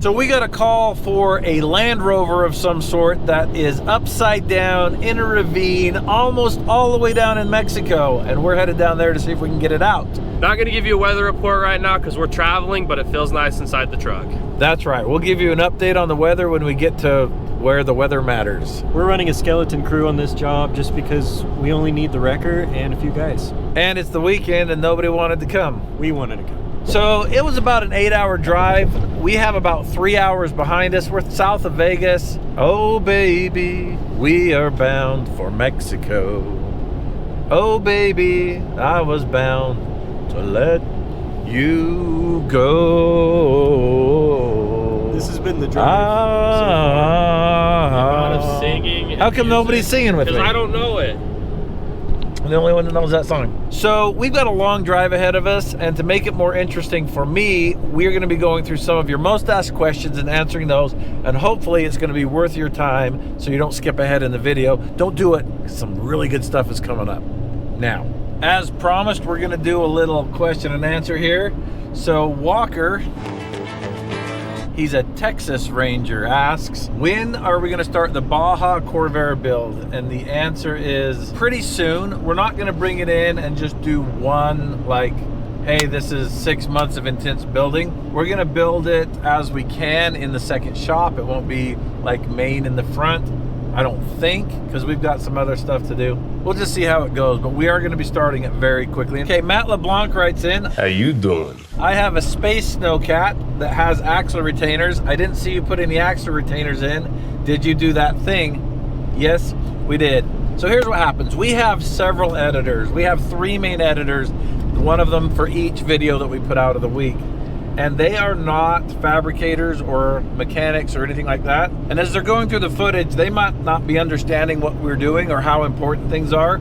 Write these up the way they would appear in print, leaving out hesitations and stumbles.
So we got a call for a Land Rover of some sort that is upside down in a ravine, almost all the way down in Mexico. And we're headed down there to see if we can get it out. Not gonna give you a weather report right now because we're traveling, but it feels nice inside the truck. That's right. We'll give you an update on the weather when we get to where the weather matters. We're running a skeleton crew on this job just because we only need the wrecker and a few guys. And it's the weekend and nobody wanted to come. We wanted to come. So it was about an 8-hour drive. We have about 3 hours behind us. We're south of Vegas. Oh baby, we are bound for Mexico. Oh baby, I was bound to let you go. This has been the drive so far. The amount of singing. How come nobody's singing with me? Because I don't know it. I'm the only one that knows that song. So we've got a long drive ahead of us, and to make it more interesting for me, we're going to be going through some of your most asked questions and answering those, and hopefully it's going to be worth your time so you don't skip ahead in the video. Don't do it, 'cause some really good stuff is coming up. Now, as promised, we're going to do a little question and answer here. So Walker, he's a Texas Ranger, asks, when are we going to start the Baja Corvair build? And the answer is pretty soon. We're not going to bring it in and just do one, like, hey, this is 6 months of intense building. We're going to build it as we can in the second shop. It won't be like main in the front, I don't think, because we've got some other stuff to do. We'll just see how it goes, but we are going to be starting it very quickly. Okay, Matt LeBlanc writes in, how you doing? I have a Space Snowcat that has axle retainers. I didn't see you put any axle retainers in. Did you do that thing? Yes, we did. So here's what happens. We have several editors. We have 3 main editors, one of them for each video that we put out of the week. And they are not fabricators or mechanics or anything like that. And as they're going through the footage, they might not be understanding what we're doing or how important things are,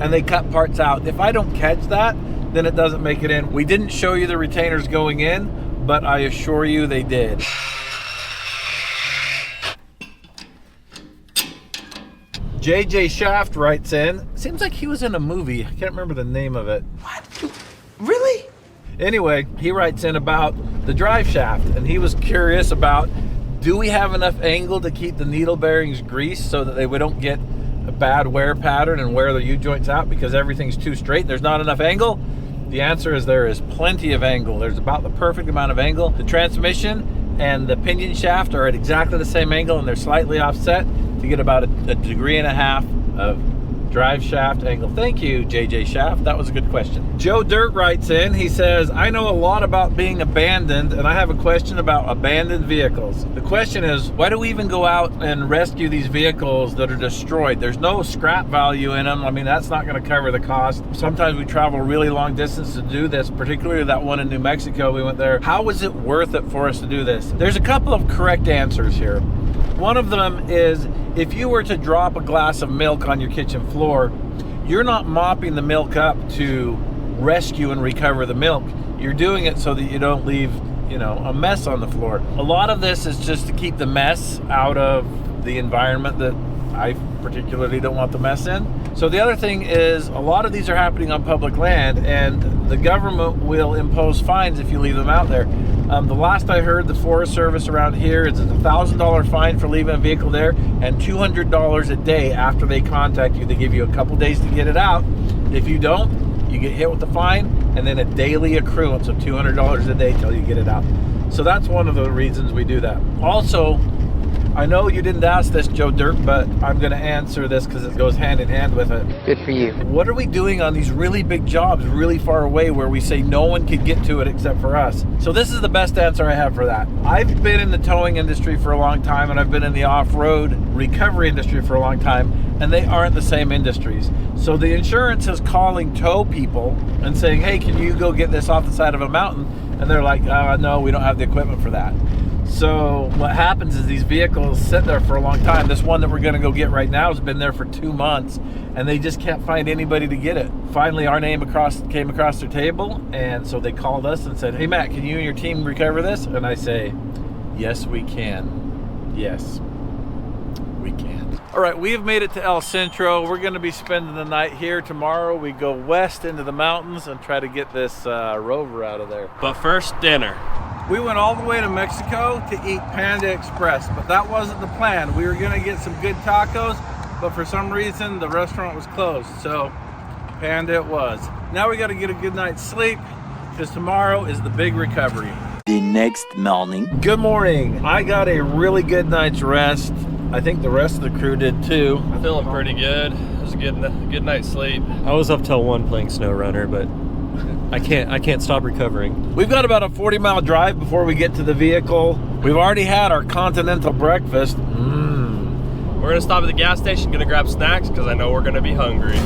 and they cut parts out. If I don't catch that, then it doesn't make it in. We didn't show you the retainers going in, but I assure you they did. JJ Shaft writes in, seems like he was in a movie. I can't remember the name of it. What? Really? Anyway, he writes in about the drive shaft, and he was curious about, do we have enough angle to keep the needle bearings greased so that they don't get a bad wear pattern and wear the U-joints out because everything's too straight? There's not enough angle? The answer is there is plenty of angle. There's about the perfect amount of angle. The transmission and the pinion shaft are at exactly the same angle, and they're slightly offset to get about a 1.5 degrees of drive shaft angle. Thank you, JJ Shaft. That was a good question. Joe Dirt writes in, he says, I know a lot about being abandoned, and I have a question about abandoned vehicles. The question is, why do we even go out and rescue these vehicles that are destroyed? There's no scrap value in them. I mean, that's not going to cover the cost. Sometimes we travel really long distance to do this, particularly that one in New Mexico. We went there. How is it worth it for us to do this? There's a couple of correct answers here. One of them is, if you were to drop a glass of milk on your kitchen floor, you're not mopping the milk up to rescue and recover the milk. You're doing it so that you don't leave, a mess on the floor. A lot of this is just to keep the mess out of the environment that I particularly don't want the mess in. So the other thing is, a lot of these are happening on public land, and the government will impose fines if you leave them out there. The last I heard, the Forest Service around here is a $1,000 fine for leaving a vehicle there, and $200 a day after they contact you. They give you a couple days to get it out. If you don't, you get hit with the fine, and then a daily accruance of $200 a day till you get it out. So that's one of the reasons we do that. Also, I know you didn't ask this, Joe Dirt, but I'm going to answer this because it goes hand in hand with it. Good for you. What are we doing on these really big jobs really far away where we say no one could get to it except for us? So this is the best answer I have for that. I've been in the towing industry for a long time, and I've been in the off-road recovery industry for a long time, and they aren't the same industries. So the insurance is calling tow people and saying, hey, can you go get this off the side of a mountain? And they're like, no, we don't have the equipment for that. So what happens is these vehicles sit there for a long time. This one that we're going to go get right now has been there for 2 months, and they just can't find anybody to get it. Finally, our name came across their table, and so they called us and said, hey, Matt, can you and your team recover this? And I say, yes, we can. Yes, we can. All right, we have made it to El Centro. We're going to be spending the night here. Tomorrow, we go west into the mountains and try to get this Rover out of there. But first, dinner. We went all the way to Mexico to eat Panda Express, but that wasn't the plan. We were gonna get some good tacos, but for some reason the restaurant was closed, so Panda it was. Now we gotta get a good night's sleep, because tomorrow is the big recovery. The next morning. Good morning. I got a really good night's rest. I think the rest of the crew did too. I'm feeling pretty good. It was a good night's sleep. I was up till 1 playing SnowRunner, but I can't stop recovering. We've got about a 40-mile drive before we get to the vehicle. We've already had our continental breakfast. We're gonna stop at the gas station, gonna grab snacks because I know we're gonna be hungry.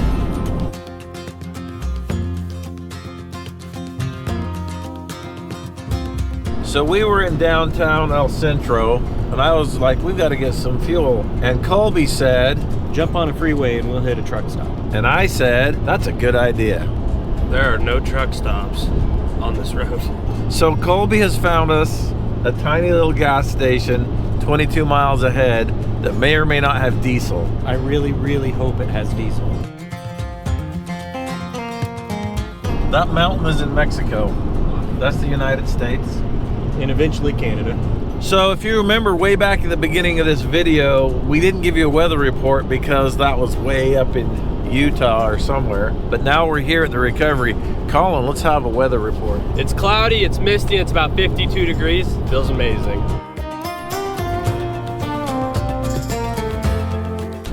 So we were in downtown El Centro, and I was like, we've got to get some fuel. And Colby said, Jump on a freeway and we'll hit a truck stop. and I said, that's a good idea. There are no truck stops on this road. So Colby has found us a tiny little gas station 22 miles ahead that may or may not have diesel. I really, really hope it has diesel. That mountain is in Mexico. That's the United States. And eventually Canada. So if you remember way back at the beginning of this video, we didn't give you a weather report because that was way up in Utah or somewhere. But now we're here at the recovery. Colin, let's have a weather report. It's cloudy, it's misty, it's about 52 degrees. Feels amazing.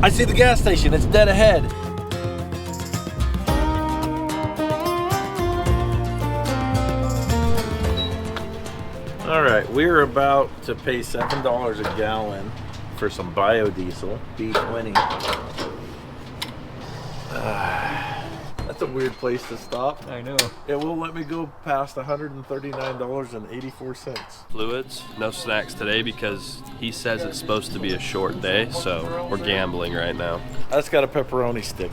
I see the gas station, it's dead ahead. All right, we're about to pay $7 a gallon for some biodiesel, B20. That's a weird place to stop. I know. It won't let me go past $139.84. Fluids, no snacks today because he says it's supposed to be a short day, so we're gambling right now. That's got a pepperoni stick.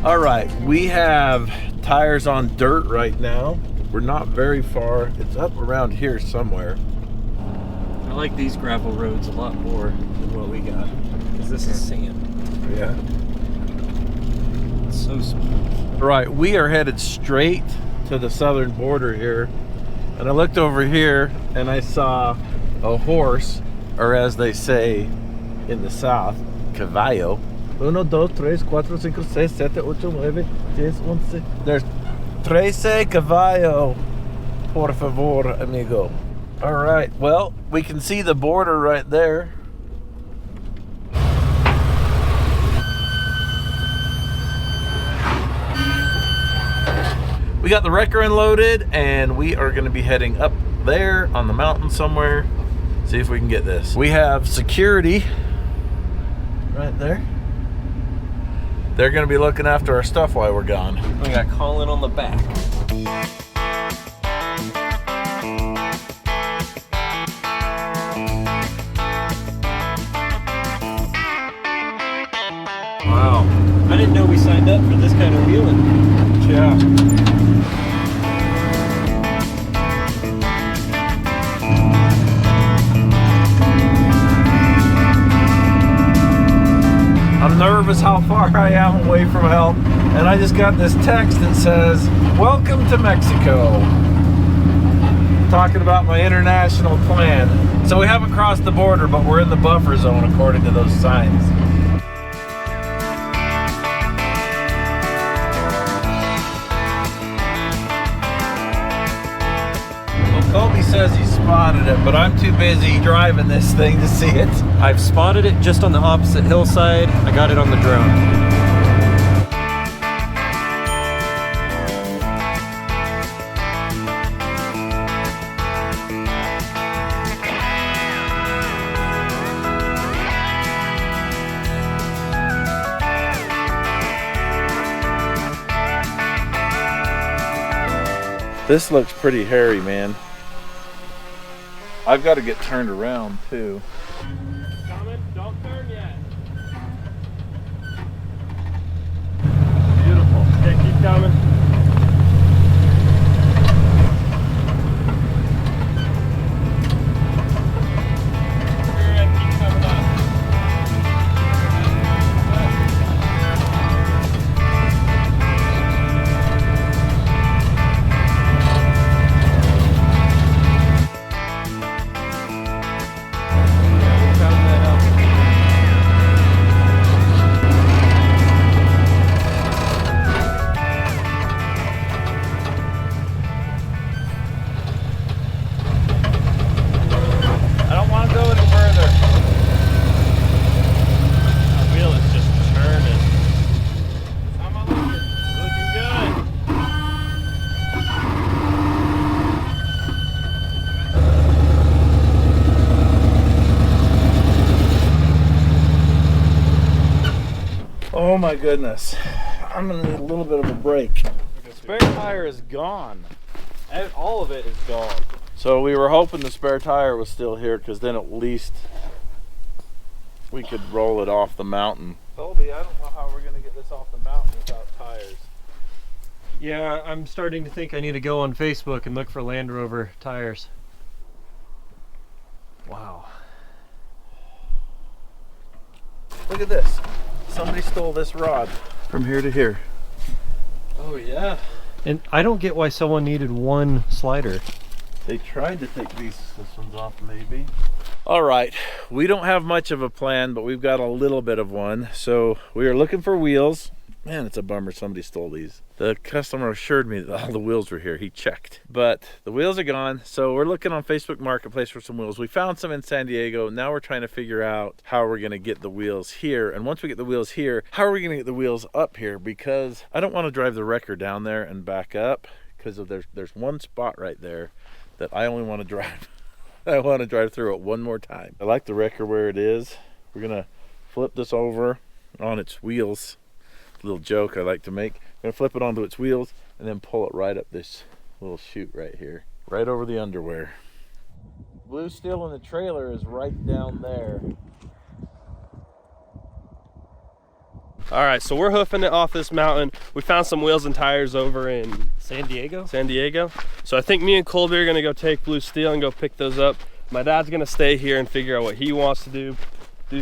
All right, we have tires on dirt right now. We're not very far. It's up around here somewhere. I like these gravel roads a lot more than what we got. Because this is sand. Yeah. It's so smooth. Right, we are headed straight to the southern border here. And I looked over here and I saw a horse, or as they say in the south, caballo. 1, 2, 3, 4, 5, 6, 7, 8, 9, 10, 11. There's 13 caballo, por favor, amigo. All right, well, we can see the border right there. We got the wrecker unloaded, and we are going to be heading up there on the mountain somewhere. See if we can get this. We have security right there. They're going to be looking after our stuff while we're gone. We got Colin on the back. Wow. I didn't know we signed up for this kind of wheeling. Yeah. I'm nervous how far I am away from help, and I just got this text that says, "Welcome to Mexico." Talking about my international plan. So we haven't crossed the border, but we're in the buffer zone according to those signs. Well, Colby says he spotted it, but I'm too busy driving this thing to see it. I've spotted it just on the opposite hillside. I got it on the drone. This looks pretty hairy, man. I've got to get turned around too. Coming, don't turn yet. Beautiful. Okay, keep coming. my goodness. I'm gonna need a little bit of a break. Spare tire is gone. And all of it is gone. So we were hoping the spare tire was still here, because then at least we could roll it off the mountain. Colby, I don't know how we're gonna get this off the mountain without tires. Yeah, I'm starting to think I need to go on Facebook and look for Land Rover tires. Wow. Look at this. Somebody stole this rod from here to here. Oh yeah. And I don't get why someone needed one slider. They tried to take this one's off, maybe. All right, we don't have much of a plan, but we've got a little bit of one. So we are looking for wheels. Man, it's a bummer somebody stole these. The customer assured me that all the wheels were here. He checked, but the wheels are gone. So we're looking on Facebook Marketplace for some wheels. We found some in San Diego. Now we're trying to figure out how we're gonna get the wheels here. And once we get the wheels here, how are we gonna get the wheels up here? Because I don't wanna drive the wrecker down there and back up, because there's one spot right there that I only wanna drive. I wanna drive through it one more time. I like the wrecker where it is. We're gonna flip this over on its wheels. Little joke I like to make. I'm gonna flip it onto its wheels and then pull it right up this little chute right here, right over the underwear. Blue steel in the trailer is right down there. All right, so we're hoofing it off this mountain. We found some wheels and tires over in San Diego? San Diego. So I think me and Colby are gonna go take blue steel and go pick those up. My dad's gonna stay here and figure out what he wants to do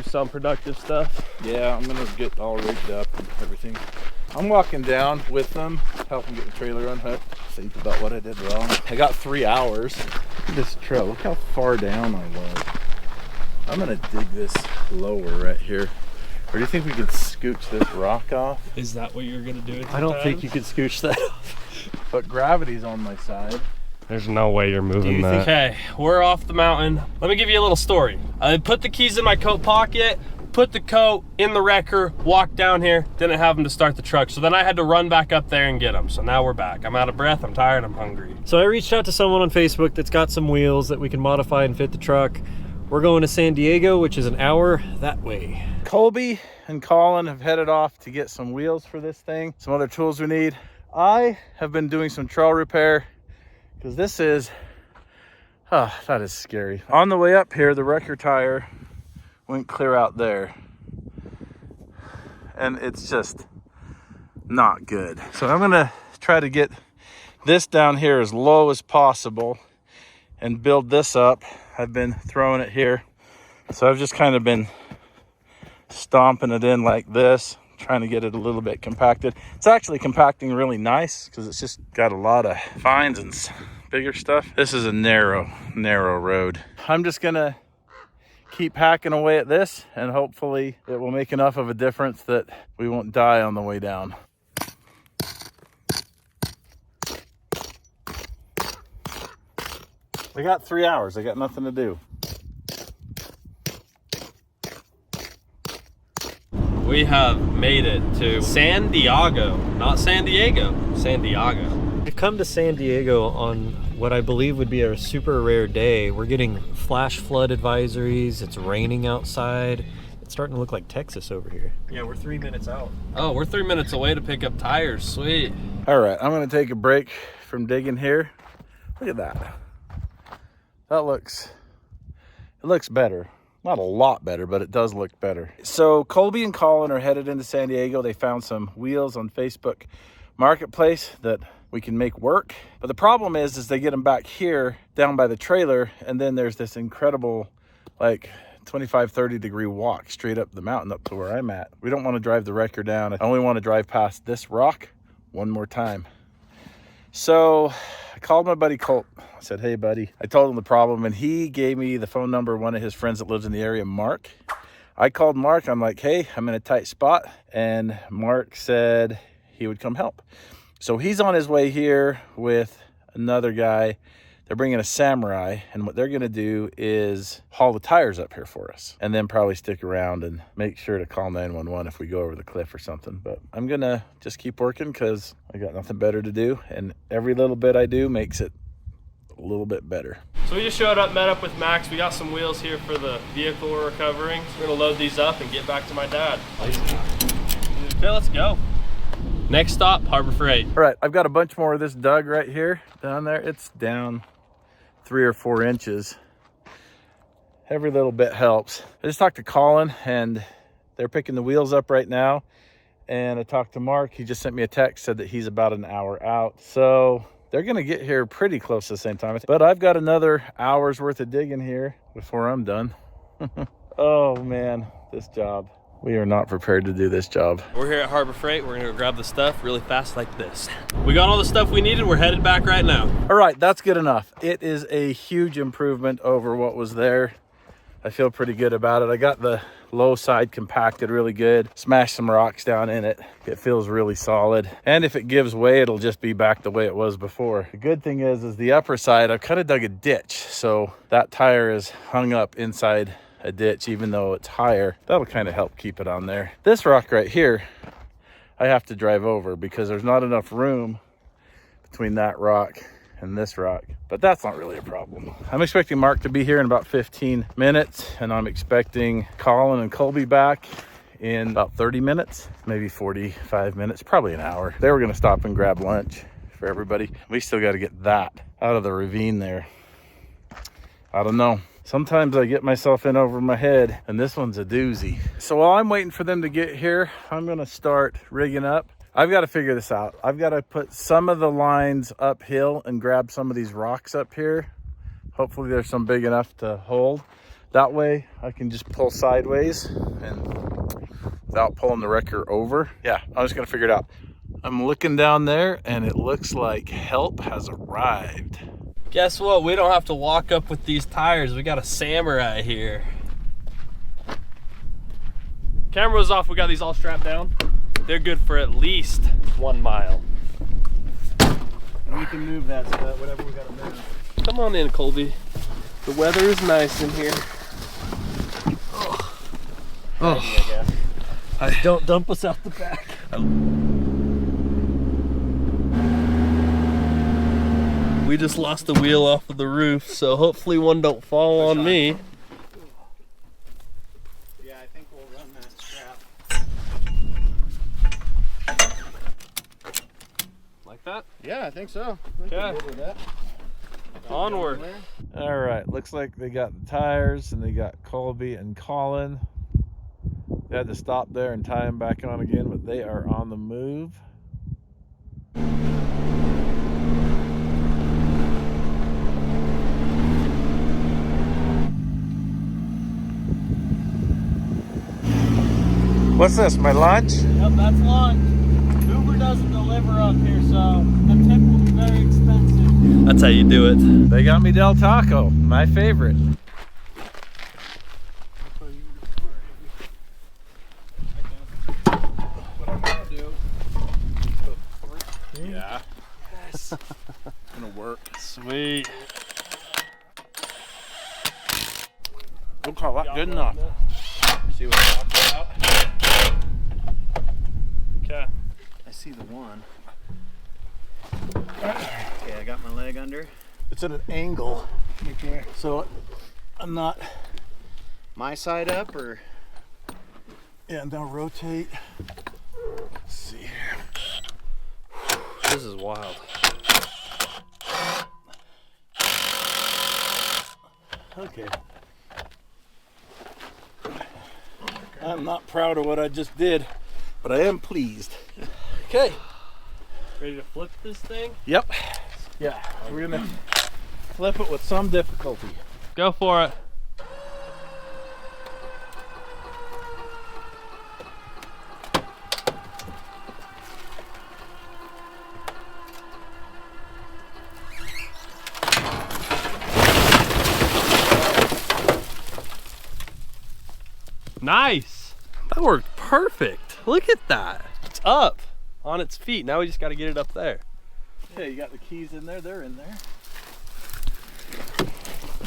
some productive stuff. Yeah, I'm gonna get all rigged up and everything. I'm walking down with them, helping get the trailer unhooked. Think about what I did wrong. I got 3 hours. Look at this trail, look how far down I was. I'm gonna dig this lower right here. Or do you think we could scooch this rock off? Is that what you're gonna do? I don't think you could scooch that off. But gravity's on my side. There's no way you're moving that. Okay, we're off the mountain. Let me give you a little story. I put the keys in my coat pocket, put the coat in the wrecker, walked down here, didn't have them to start the truck. So then I had to run back up there and get them. So now we're back. I'm out of breath, I'm tired, I'm hungry. So I reached out to someone on Facebook that's got some wheels that we can modify and fit the truck. We're going to San Diego, which is an hour that way. Colby and Colin have headed off to get some wheels for this thing, some other tools we need. I have been doing some trail repair, because this is, that is scary. On the way up here, the wrecker tire went clear out there. And it's just not good. So I'm gonna try to get this down here as low as possible and build this up. I've been throwing it here. So I've just kind of been stomping it in like this, trying to get it a little bit compacted. It's actually compacting really nice because it's just got a lot of fines and bigger stuff. This is a narrow road. I'm just gonna keep hacking away at this, and hopefully it will make enough of a difference that we won't die on the way down. I got 3 hours. I got nothing to do. We have made it to San Diego, not San Diego, San Diego. We've come to San Diego on what I believe would be a super rare day. We're getting flash flood advisories. It's raining outside. It's starting to look like Texas over here. Yeah, we're 3 minutes out. Oh, we're 3 minutes away to pick up tires. Sweet. All right, I'm gonna take a break from digging here. Look at that. That looks, it looks better. Not a lot better, but it does look better. So Colby and Colin are headed into San Diego. They found some wheels on Facebook Marketplace that we can make work. But the problem is they get them back here down by the trailer, and then there's this incredible like 25, 30 degree walk straight up the mountain up to where I'm at. We don't want to drive the wrecker down. I only want to drive past this rock one more time. So I called my buddy Colt. I said, hey buddy, I told him the problem, and he gave me the phone number of one of his friends that lives in the area, Mark. I called Mark. I'm like, hey, I'm in a tight spot. And Mark said he would come help. So he's on his way here with another guy. They're bringing a Samurai, and what they're gonna do is haul the tires up here for us, and then probably stick around and make sure to call 911 if we go over the cliff or something. But I'm gonna just keep working because I got nothing better to do, and every little bit I do makes it a little bit better. So we just showed up, met up with Max. We got some wheels here for the vehicle we're recovering. We're gonna load these up and get back to my dad. Okay, let's go. Next stop, Harbor Freight. All right, I've got a bunch more of this dug right here down there. It's down 3 or 4 inches. Every little bit helps. I just talked to Colin and they're picking the wheels up right now. And I talked to Mark. He just sent me a text, said that he's about an hour out. So they're gonna get here pretty close to the same time. But I've got another hour's worth of digging here before I'm done. Oh man, this job. We are not prepared to do this job. We're here at Harbor Freight. We're gonna go grab the stuff really fast like this. We got all the stuff we needed. We're headed back right now. All right, that's good enough. It is a huge improvement over what was there. I feel pretty good about it. I got the low side compacted really good, smashed some rocks down in it. It feels really solid. And if it gives way, it'll just be back the way it was before. The good thing is the upper side, I've kind of dug a ditch. So that tire is hung up inside a ditch, even though it's higher. That'll kind of help keep it on there. This rock right here, I have to drive over because there's not enough room between that rock and this rock, but that's not really a problem. I'm expecting Mark to be here in about 15 minutes, and I'm expecting Colin and Colby back in about 30 minutes, maybe 45 minutes, probably an hour. They were gonna stop and grab lunch for everybody. We still got to get that out of the ravine there. I don't know. Sometimes I get myself in over my head, and this one's a doozy. So while I'm waiting for them to get here, I'm gonna start rigging up. I've got to figure this out. I've got to put some of the lines uphill and grab some of these rocks up here. Hopefully there's some big enough to hold. That way I can just pull sideways and without pulling the wrecker over. Yeah, I'm just gonna figure it out. I'm looking down there and it looks like help has arrived. Guess what? We don't have to walk up with these tires. We got a samurai here. Camera was off. We got these all strapped down. They're good for at least 1 mile. We can move that, so that whatever we gotta move. Come on in, Colby. The weather is nice in here. Oh, don't dump us out the back. We just lost the wheel off of the roof, so hopefully one don't fall on me. Yeah, I think we'll run that strap. Like that? Yeah, I think so. Okay. Onward. All right, looks like they got the tires and they got Colby and Colin. They had to stop there and tie them back on again, but they are on the move. What's this, my lunch? Yep, that's lunch. Uber doesn't deliver up here, so the tip will be very expensive. That's how you do it. They got me Del Taco, my favorite. Yeah. Yes. It's gonna work. Sweet. We'll call that good enough. See what I'm talking about? Okay. I see the one. Okay, I got my leg under. It's at an angle, okay, so I'm not my side up, or yeah. Now rotate. Let's see here. This is wild. Okay. I'm not proud of what I just did, but I am pleased. Okay. Ready to flip this thing? Yep. Yeah, we're gonna flip it with some difficulty. Go for it. Nice. That worked perfect. Look at that. It's up on its feet. Now we just got to get it up there. Yeah, you got the keys in there. They're in there.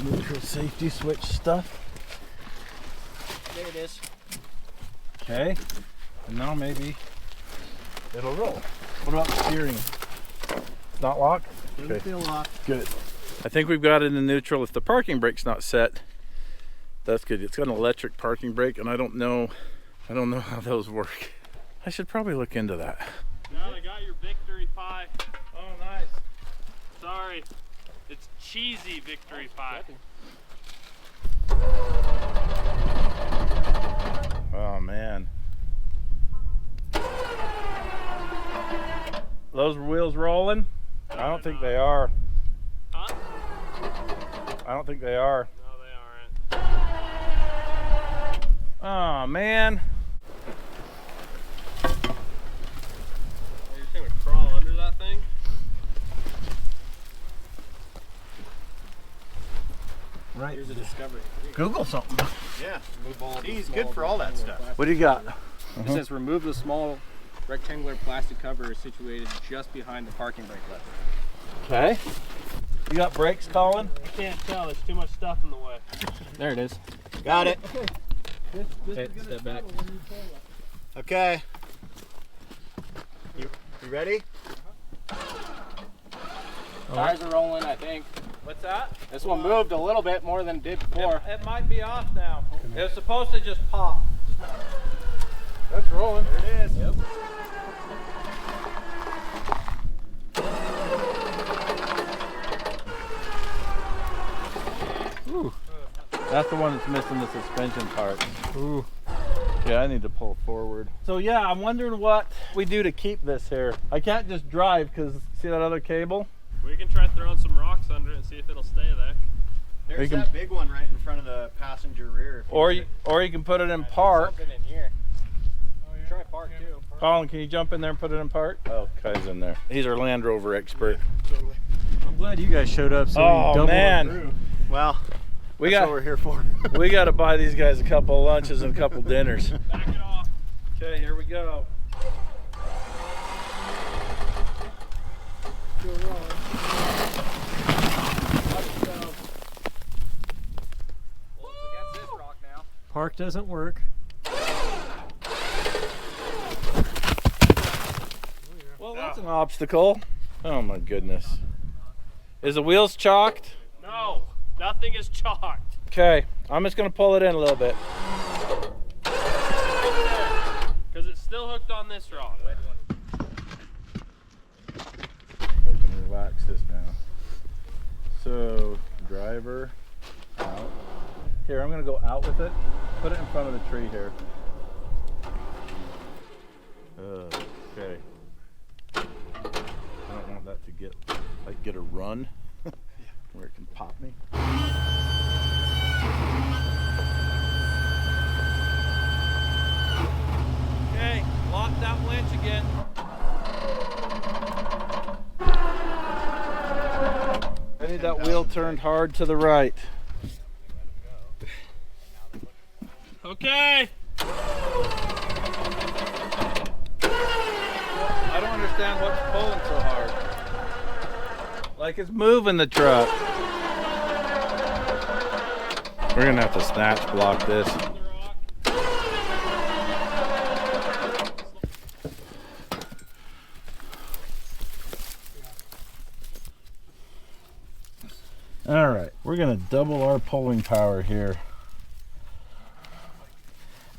Neutral safety switch stuff. There it is. Okay. And now maybe it'll roll. What about the steering? Not locked? Doesn't feel locked. Good. I think we've got it in neutral. If the parking brake's not set, that's good. It's got an electric parking brake, and I don't know how those work. I should probably look into that. Now I got your victory pie. Oh, nice. Sorry. It's cheesy victory pie. Oh, man. Those wheels rolling? I don't think they are. Huh? I don't think they are. No, they aren't. Oh, man. Are you just gonna crawl under that thing? Right. Here's a discovery. Google something. Yeah. Remove all the He's small good for all that rectangular stuff. What do you got? It says remove the small rectangular plastic cover situated just behind the parking brake lever. Okay. You got brakes, Colin? I can't tell. There's too much stuff in the way. There it is. Got it. Okay, step back. Okay. You ready? Tires are rolling, I think. What's that? This one moved a little bit more than it did before. It might be off now. It was supposed to just pop. That's rolling. There it is. Yep. Ooh. That's the one that's missing the suspension part. Ooh. Yeah, I need to pull forward. So yeah, I'm wondering what we do to keep this here. I can't just drive because see that other cable? We can try throwing some rocks under it and see if it'll stay there. There's can- that big one right in front of the passenger rear. Or you can put it in park. Something in here. Try park too. Colin, can you jump in there and put it in park? Oh, Kai's in there. He's our Land Rover expert. I'm glad you guys showed up so we Oh, double man. through. Well, We that's got what we're here for. we got to buy these guys a couple of lunches and a couple dinners. Back it off. Okay, here we go. Against this rock now. Park doesn't work. Well, that's an obstacle. Oh my goodness. Is the wheels chalked? No, nothing is chalked. Okay, I'm just gonna pull it in a little bit. Because it's still hooked on this rock. I can relax this now. So, driver, out. Here, I'm gonna go out with it. Put it in front of the tree here. Okay. I don't want that to get a run where it can pop me. Okay, lock that winch again. I need that wheel turned hard to the right. Okay. I don't understand what's pulling so hard. Like it's moving the truck. We're gonna have to snatch block this. All right, we're gonna double our pulling power here.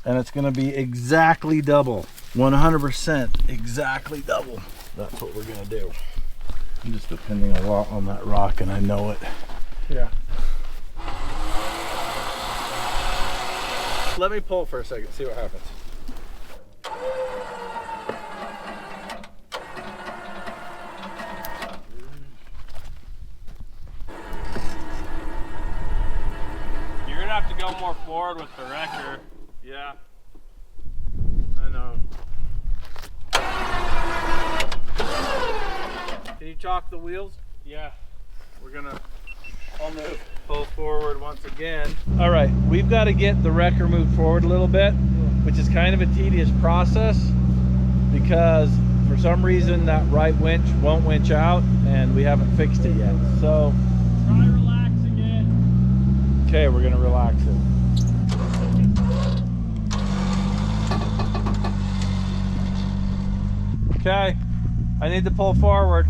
And it's gonna be exactly double. 100% exactly double. That's what we're gonna do. I'm just depending a lot on that rock and I know it. Yeah. Let me pull for a second, see what happens. You're gonna have to go more forward with the wrecker. Yeah. I know. Can you chalk the wheels? Yeah. We're gonna pull forward once again. All right, we've got to get the wrecker moved forward a little bit, which is kind of a tedious process because for some reason that right winch won't winch out and we haven't fixed it yet. So, Try relaxing it. okay, we're gonna relax it. Okay, I need to pull forward.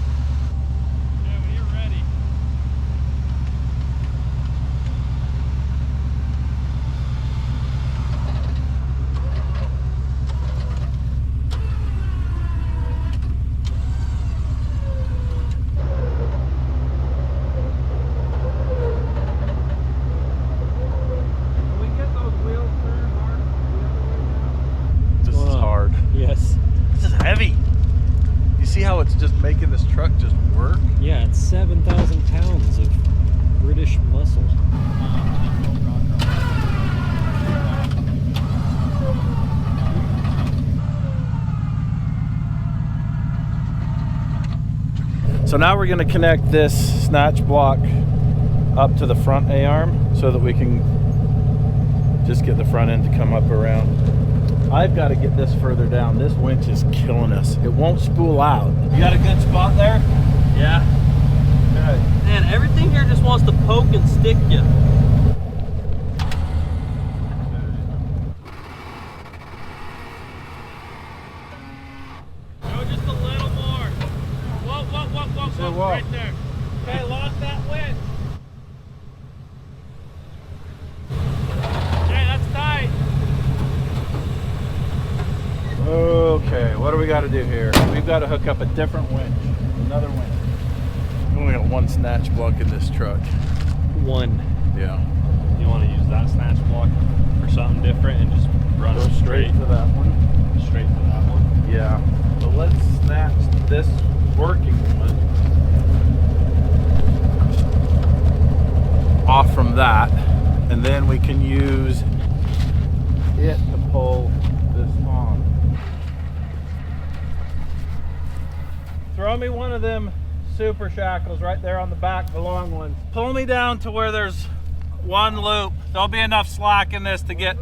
Okay, when you're ready. just making this truck just work. Yeah, it's 7,000 pounds of British muscle. So now we're going to connect this snatch block up to the front A-arm so that we can just get the front end to come up around. I've got to get this further down. This winch is killing us. It won't spool out. You got a good spot there? Yeah. Okay. Man, everything here just wants to poke and stick you. Go just a little more. Whoa, right there. Okay, lost that winch. Okay, that's tight. Okay, what do we got to do here? We've got to hook up a different winch. Another winch. We only got one snatch block in this truck. One. Yeah. You want to use that snatch block for something different and just run Go it straight to that one. straight to that one? Yeah. So let's snatch this working one off from that, and then we can use it to pull this on. Throw me one of them super shackles right there on the back, the long ones. Pull me down to where there's one loop. There'll be enough slack in this to get.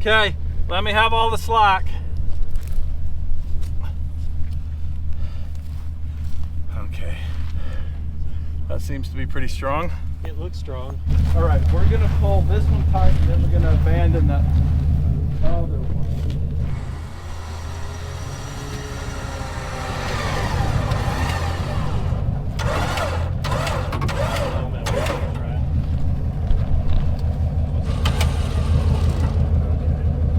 Okay, let me have all the slack. Okay, that seems to be pretty strong. It looks strong. All right, we're gonna pull this one tight, and then we're gonna abandon that other one.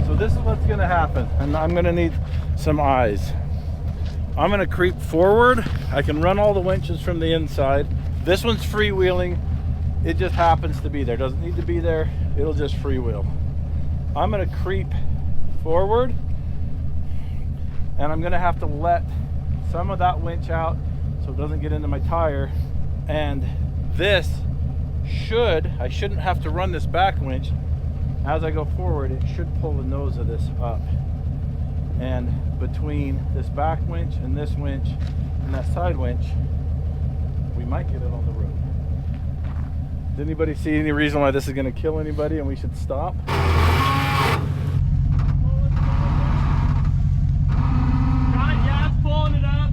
So this is what's gonna happen, and I'm gonna need some eyes. I'm gonna creep forward. I can run all the winches from the inside. This one's freewheeling. It just happens to be there. Doesn't need to be there. It'll just freewheel. I'm gonna creep forward, and I'm gonna have to let some of that winch out so it doesn't get into my tire. And this I shouldn't have to run this back winch. As I go forward, it should pull the nose of this up. And between this back winch and this winch and that side winch, we might get it on the road. Does anybody see any reason why this is going to kill anybody and we should stop? Yeah, it's pulling it up.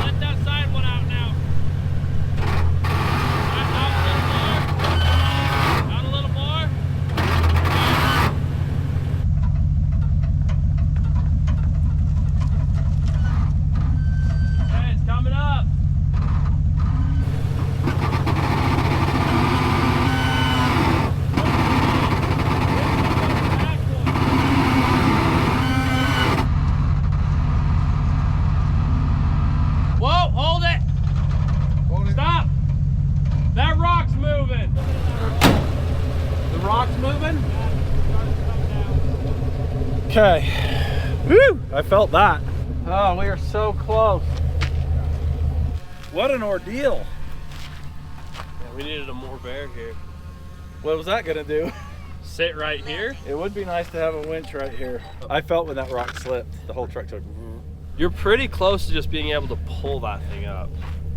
Let that side one out now. Out a little more. Okay, it's coming up. Whoa, hold it. Stop. That rock's moving. The rock's moving? Okay. Woo! I felt that. Oh, we are so close. What an ordeal. Yeah, we needed a more bear here. What was that gonna do? Sit right here. It would be nice to have a winch right here. I felt when that rock slipped, the whole truck took. You're pretty close to just being able to pull that thing up.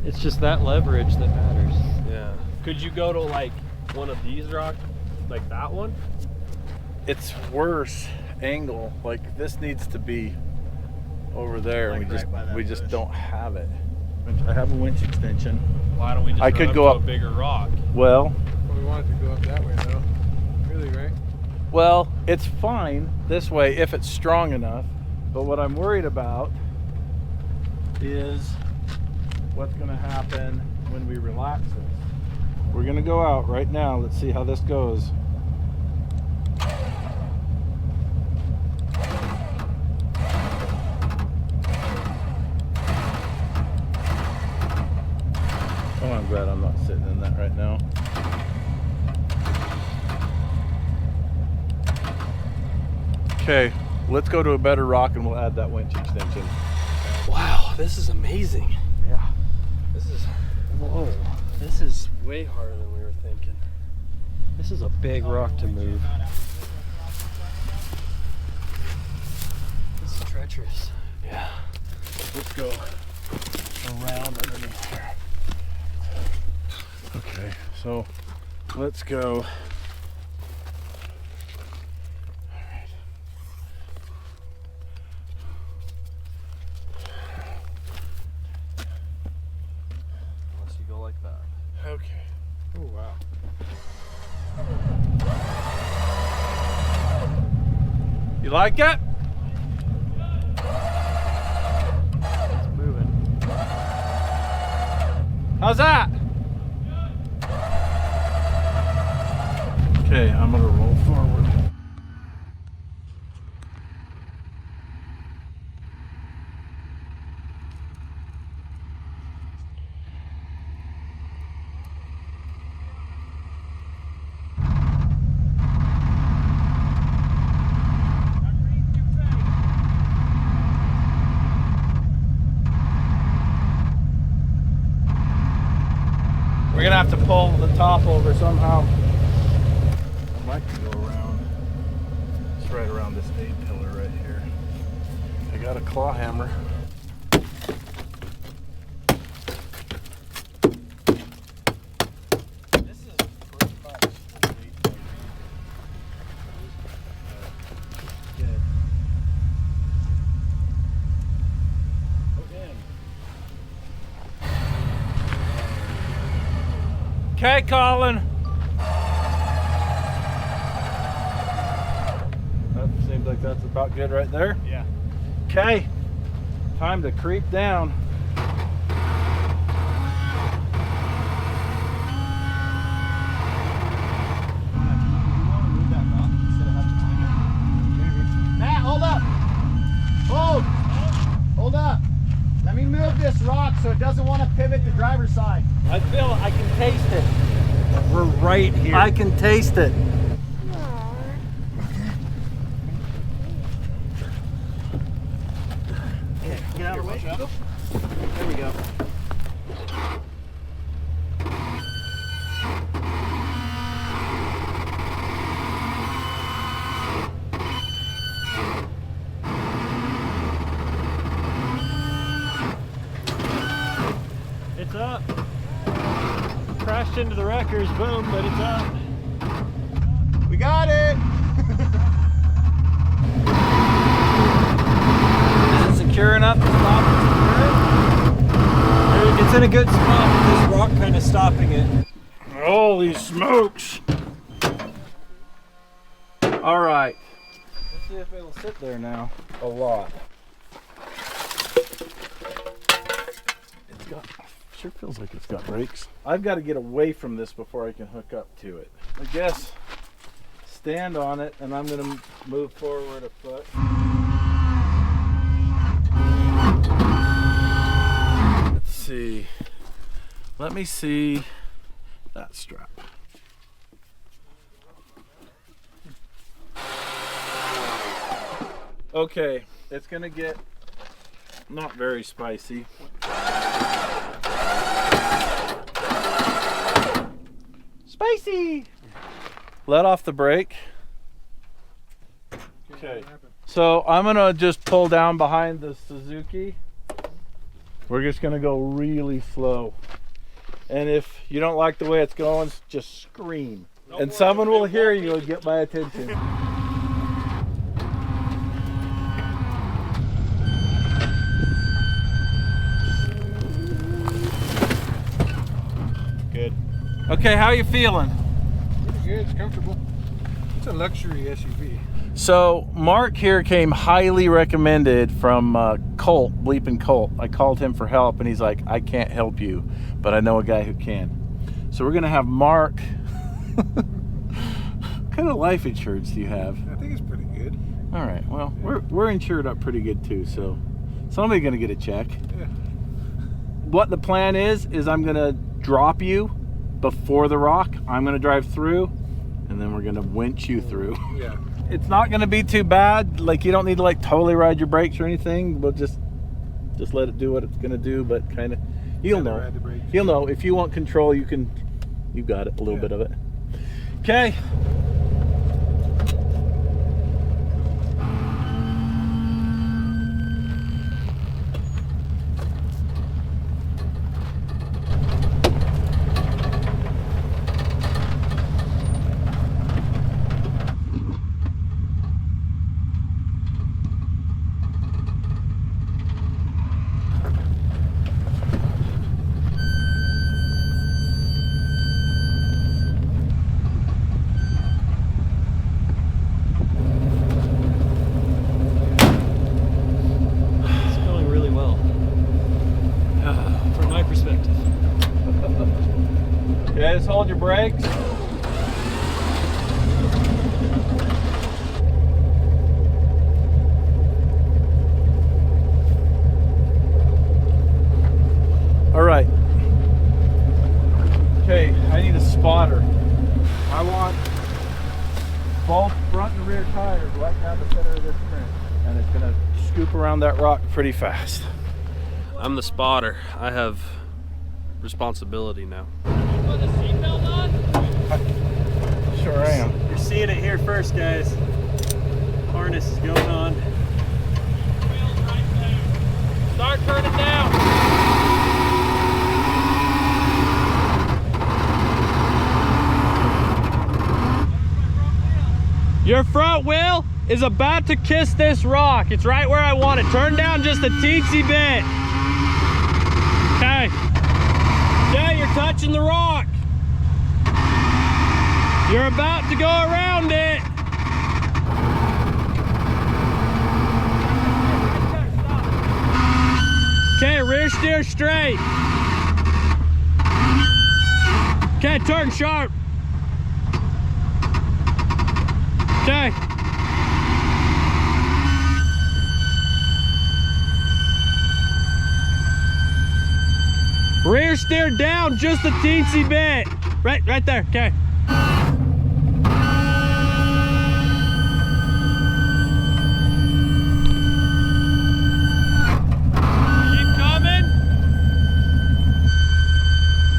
It's just that leverage that matters. Yeah. Could you go to like one of these rocks, like that one? It's worse angle. Like this needs to be over there. Like right by that we just bush. don't have it. I have a winch extension. Why don't we just I run could up go to up- a bigger rock? Well, Well, we wanted to go up that way though. Really, right? well, it's fine this way if it's strong enough. But what I'm worried about is what's going to happen when we relax this. We're going to go out right now. Let's see how this goes. Oh, I'm glad I'm not sitting in that right now. Okay, let's go to a better rock and we'll add that winch extension. Wow, this is amazing. Yeah. This is, whoa, this is way harder than we were thinking. This is a big rock to move. This is treacherous. Yeah. Let's go around underneath here. Okay, so let's go. Unless you go like that. Okay. Oh, wow. You like it? It's moving. How's that? Okay, I'm gonna roll forward. We're gonna have to pull the top over somehow. I'd like to go around. It's right around this 8 pillar right here. I got a claw hammer. This is pretty much the weight. Good. Okay, Colin. That seems like that's about good right there. Yeah. Okay, time to creep down. Matt, hold up. Hold up. Let me move this rock so it doesn't want to pivot the driver's side. I feel I can taste it. We're right here. I can taste it. Get out of the way. There we go. It's up. Crashed into the wreckers, boom, but it's up. We got it. Is it secure enough to stop it? It's in a good spot with this rock kind of stopping it. Holy smokes! All right. Let's see if it'll sit there now. A lot. It's got. Sure feels like it's got brakes. I've got to get away from this before I can hook up to it. I guess stand on it, and I'm gonna move forward a foot. Let's see. Let me see that strap. Okay, it's gonna get not very spicy. Spicy! Let off the brake. Okay, so I'm gonna just pull down behind the Suzuki. We're just gonna go really slow. And if you don't like the way it's going, just scream. And someone will hear you and get my attention. Good. Okay, how you feeling? Pretty good, it's comfortable. It's a luxury SUV. So Mark here came highly recommended from Colt, Bleepin' Colt. I called him for help and he's like, I can't help you, but I know a guy who can. So we're gonna have Mark. What kind of life insurance do you have? I think it's pretty good. All right, well, we're insured up pretty good too, so somebody's gonna get a check. Yeah. What the plan is I'm gonna drop you before the rock. I'm gonna drive through, and then we're gonna winch you through. Yeah. It's not gonna be too bad. Like, you don't need to like totally ride your brakes or anything. We'll just Just let it do what it's gonna do, but kind of, you'll Kinda know. ride the brakes. You'll know. If you want control, you got it, a little bit of it. Okay. It's going really well. From my perspective. Okay, just hold your brakes. All right. Okay, I need a spotter. I want both front and rear tires right down the center of this print, and it's gonna scoop around that rock pretty fast. I'm the spotter. I have responsibility now. Put the seatbelt on? Sure am. You're seeing it here first, guys. Harness is going on. Wheels right there. Start turning down. Your front wheel is about to kiss this rock. It's right where I want it. Turn down just a teensy bit. Okay. Okay, you're touching the rock. You're about to go around it. Okay, rear steer straight. Okay, turn sharp. Okay. Rear steer down just a teensy bit. Right there. Okay. Keep coming.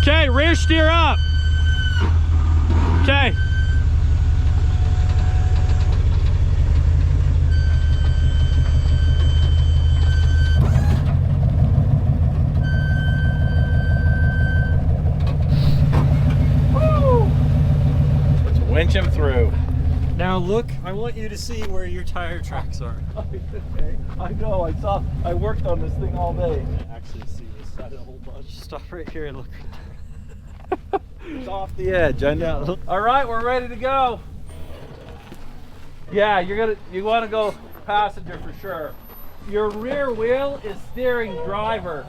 Okay, rear steer up. Okay. Winch him through. Now look, I want you to see where your tire tracks are. Okay, I know. I worked on this thing all day. Actually see this side of the whole bunch. Stop right here and look. It's off the edge. I know. All right, we're ready to go. Yeah, you want to go passenger for sure. Your rear wheel is steering driver,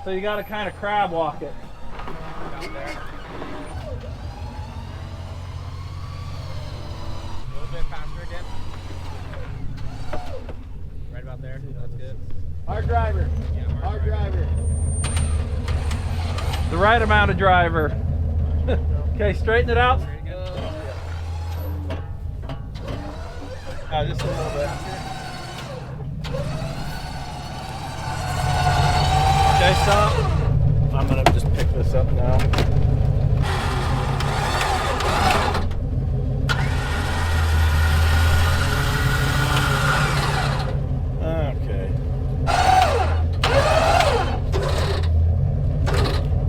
so you got to kind of crab walk it. Down there. A little bit faster again. Right about there. That's good. Our driver. Yeah, Our driver. The right amount of driver. Okay, straighten it out. Straight again. Just a little bit. Okay, stop. I'm gonna just pick this up now. Okay.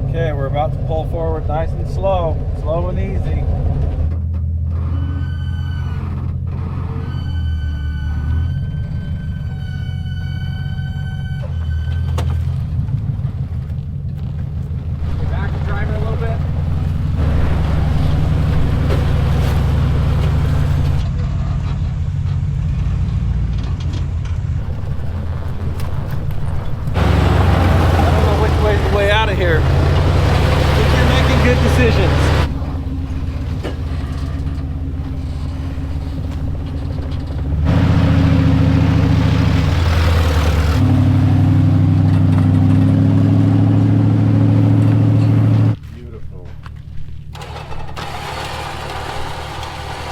Okay, we're about to pull forward nice and slow and easy. Back the driver a little bit. I don't know which way's the way out of here. I think you're making good decisions. Beautiful.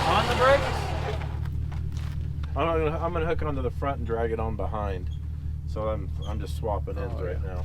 On the brakes. I'm gonna hook it onto the front and drag it on behind. So I'm just swapping ends right now.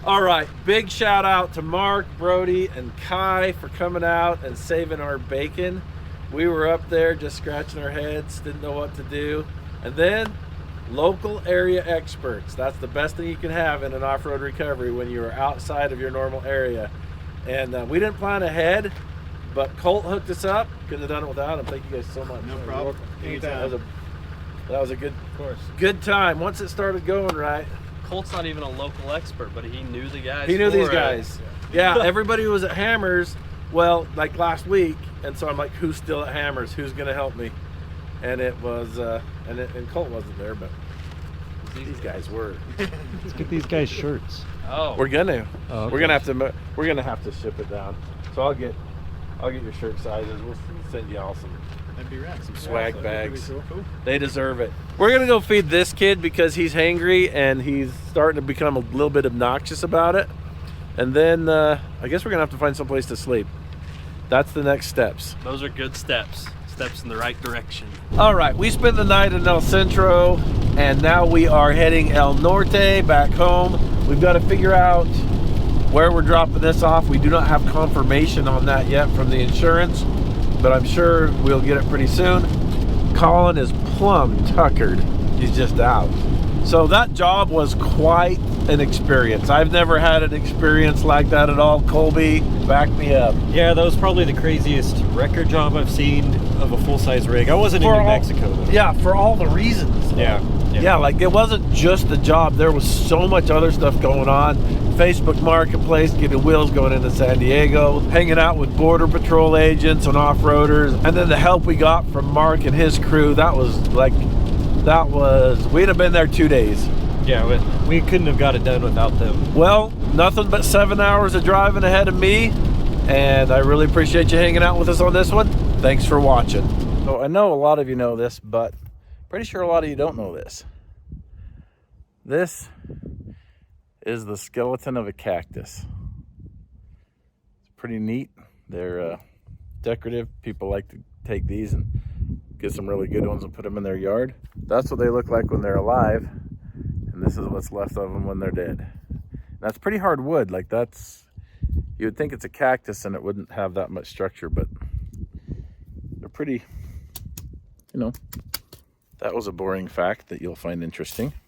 All right, big shout out to Mark, Brody, and Kai for coming out and saving our bacon. We were up there just scratching our heads, didn't know what to do. And then local area experts. That's the best thing you can have in an off-road recovery when you are outside of your normal area. And we didn't plan ahead, but Colt hooked us up. Couldn't have done it without him. Thank you guys so much. No problem. Anytime. That was a good, Of course. good time. Once it started going right. Colt's not even a local expert, but he knew the guys. He knew for these it. guys. Yeah, everybody was at Hammers, well, like last week, and so I'm like, who's still at Hammers? Who's gonna help me? And it was, and Colt wasn't there, but these guys were. Let's get these guys shirts. Oh. We're gonna. Oh, okay. We're gonna have to ship it down. So I'll get your shirt sizes. We'll send you all some. That'd be rad. Some swag bags. Cool. They deserve it. We're gonna go feed this kid because he's hangry and he's starting to become a little bit obnoxious about it. And then I guess we're gonna have to find some place to sleep. That's the next steps. Those are good steps. Steps in the right direction. All right, we spent the night in El Centro and now we are heading El Norte back home. We've got to figure out where we're dropping this off. We do not have confirmation on that yet from the insurance, but I'm sure we'll get it pretty soon. Colin is plumb tuckered. He's just out. So that job was quite an experience. I've never had an experience like that at all. Colby, back me up. Yeah, that was probably the craziest wrecker job I've seen of a full-size rig. I wasn't in New Mexico though. Yeah, for all the reasons. Yeah, like it wasn't just the job. There was so much other stuff going on. Facebook Marketplace, getting wheels going into San Diego, hanging out with Border Patrol agents and off-roaders, and then the help we got from Mark and his crew. We'd have been there 2 days. Yeah, we couldn't have got it done without them. Well, nothing but 7 hours of driving ahead of me, and I really appreciate you hanging out with us on this one. Thanks for watching. So I know a lot of you know this, but pretty sure a lot of you don't know this. This is the skeleton of a cactus. It's pretty neat. They're decorative. People like to take these and get some really good ones and put them in their yard. That's what they look like when they're alive, and this is what's left of them when they're dead. That's pretty hard wood. Like you would think it's a cactus and it wouldn't have that much structure, but they're pretty, that was a boring fact that you'll find interesting.